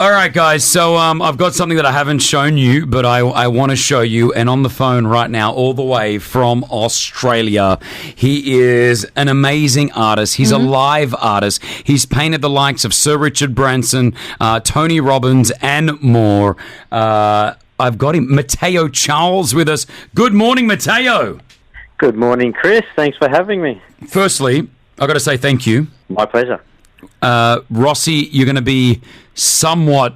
All right, guys. So I've got something that I haven't shown you, but I want to show you. And on the phone right now, all the way from Australia, he is an amazing artist. He's a live artist. He's painted the likes of Sir Richard Branson, Tony Robbins, and more. I've got him, Matteo Charles, with us. Good morning, Matteo. Good morning, Kris. Thanks for having me. Firstly, I've got to say thank you. My pleasure. Rossi, you're going to be somewhat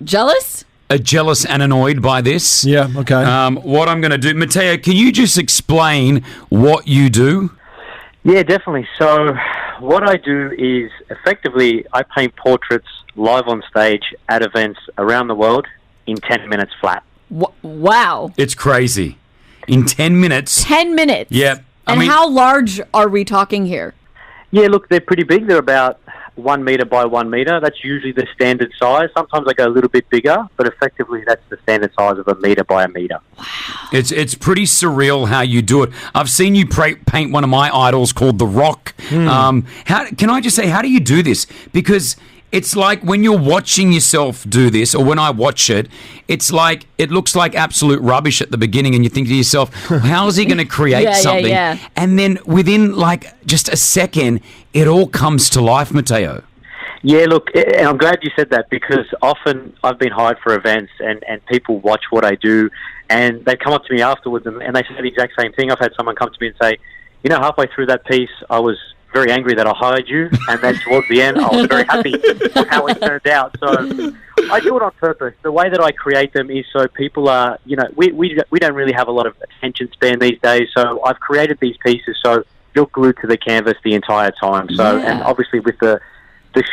jealous and annoyed by this. Yeah, okay. What I'm going to do, Matteo, can you just explain what you do? Yeah, definitely. So what I do is effectively I paint portraits live on stage at events around the world in 10 minutes flat. Wow. It's crazy. In 10 minutes. 10 minutes? Yeah. And how large are we talking here? Yeah, look, they're pretty big. They're about 1 meter by 1 meter. That's usually the standard size. Sometimes I go a little bit bigger, but effectively that's the standard size of 1 meter by 1 meter. Wow. It's pretty surreal how you do it. I've seen you paint one of my idols called The Rock. Can I just say, how do you do this? Because it's like when you're watching yourself do this, or when I watch it, it's like it looks like absolute rubbish at the beginning, and you think to yourself, how is he going to create something? Yeah. And then within like just a second, it all comes to life, Matteo. Yeah, look, and I'm glad you said that, because often I've been hired for events and people watch what I do, and they come up to me afterwards and they say the exact same thing. I've had someone come to me and say, halfway through that piece, I was very angry that I hired you, and then towards the end I was very happy with how it turned out. So I do it on purpose. The way that I create them is so people are, we don't really have a lot of attention span these days, so I've created these pieces so you're glued to the canvas the entire time. So and obviously with the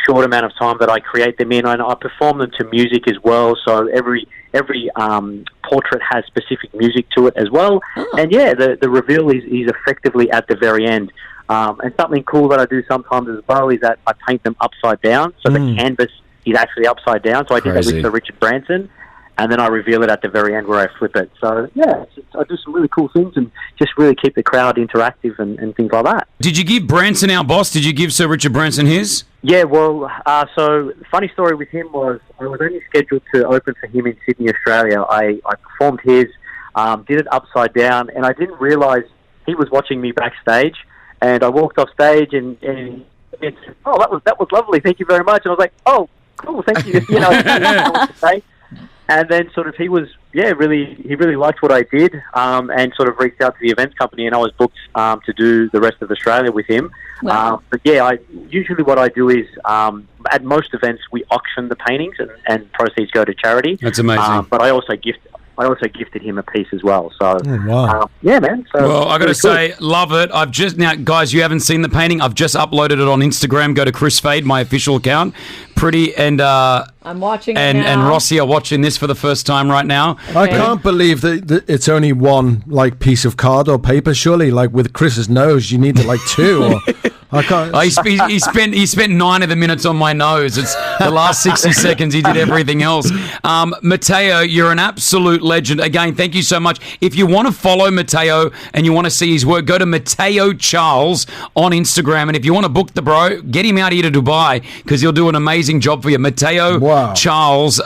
short amount of time that I create them in, and I perform them to music as well, so every portrait has specific music to it as well. And the reveal is effectively at the very end. And something cool that I do sometimes as well is that I paint them upside down, so the canvas is actually upside down. So I did that with Sir Richard Branson, and then I reveal it at the very end where I flip it. So I do some really cool things and just really keep the crowd interactive and things like that. Did you give Branson, our boss, did you give Sir Richard Branson his? Yeah, well, so the funny story with him was I was only scheduled to open for him in Sydney, Australia. I performed his, did it upside down, and I didn't realise he was watching me backstage. And I walked off stage and said, "Oh, that was lovely. Thank you very much." And I was like, "Oh, cool, thank you." I didn't know what to say. And then sort of he really liked what I did, and sort of reached out to the events company, and I was booked to do the rest of Australia with him. Wow. But usually what I do is at most events we auction the paintings and proceeds go to charity. That's amazing. But I also gifted him a piece as well. So, wow. Yeah, man. So, well, I got to say, love it. Now, guys, you haven't seen the painting. I've just uploaded it on Instagram. Go to Kris Fade, my official account. Pretty, and I'm watching it now. And Rossi are watching this for the first time right now. Okay. I can't believe that it's only one piece of card or paper. Surely, with Chris's nose, you need two. Or I can't. He spent 9 of the minutes on my nose. It's the last 60 seconds. He did everything else. Matteo, you're an absolute legend. Again, thank you so much. If you want to follow Matteo and you want to see his work, go to Matteo Charles on Instagram. And if you want to book the bro, get him out here to Dubai, because he'll do an amazing job for you. Matteo Charles.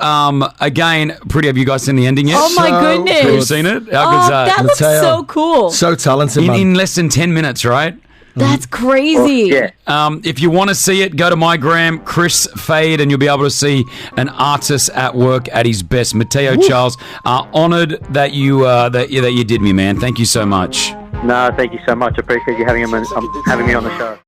Again, have you guys seen the ending yet? Oh my goodness! Have you seen it? How good's that? That looks so cool. So talented, in less than 10 minutes, right? That's crazy. If you want to see it, go to my gram, Kris Fade, and you'll be able to see an artist at work at his best. Matteo Charles, honoured that you did me, man. Thank you so much. No, thank you so much. I appreciate you having me on the show.